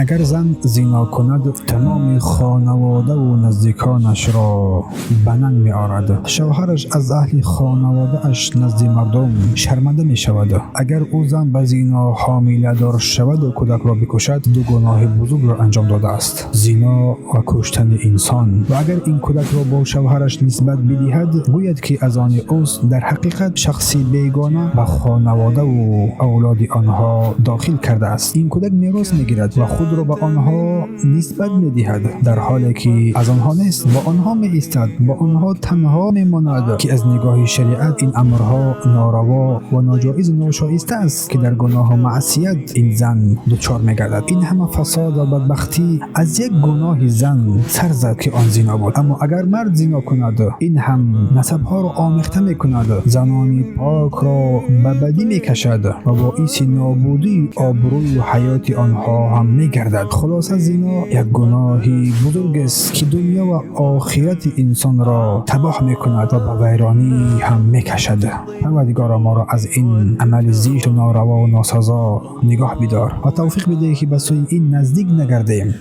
اگر زن زنا کند تمام خانواده و نزدیکانش را به ننگ می آورد. شوهرش از اهل خانواده اش نزد مردم شرمنده می شود. اگر او زن به زنا حامله دار شود و کودک را بکشد، دو گناه بزرگ را انجام داده است: زنا و کشتن انسان. و اگر این کودک را با شوهرش نسبت بدهد، گوید که از آن اوست. در حقیقت شخصی بیگانه به خانواده و اولاد آنها داخل کرده است. این کودک میراث میگیرد و خود را به آنها نسبت میدهد، در حالی که از آنها نیست. با آنها می ایستد، با آنها تنها میماند که از نگاه شریعت این امرها ناروا و ناجایز و ناشایسته است که در گناه و معصیت این زن دچار میگردد. این همه فساد و بدبختی از یک گناه زن سر زد که آن زنا بود. اما اگر مرد زنا کند، این هم نسبها را آمیخته میکند، زنان پاک را به بدی میکشد و باعث نابودی آبروی و حیات آنها هم میگردد. خلاصه زنا یک گناه بزرگ است که دنیا و آخرت انسان را تباه میکند و به ویرانی هم میکشد. پروردگار ما را از این عمل زشت و ناروا و ناسزا نگاه بدار و توفیق بده که به سوی این نزدیک نگردیم.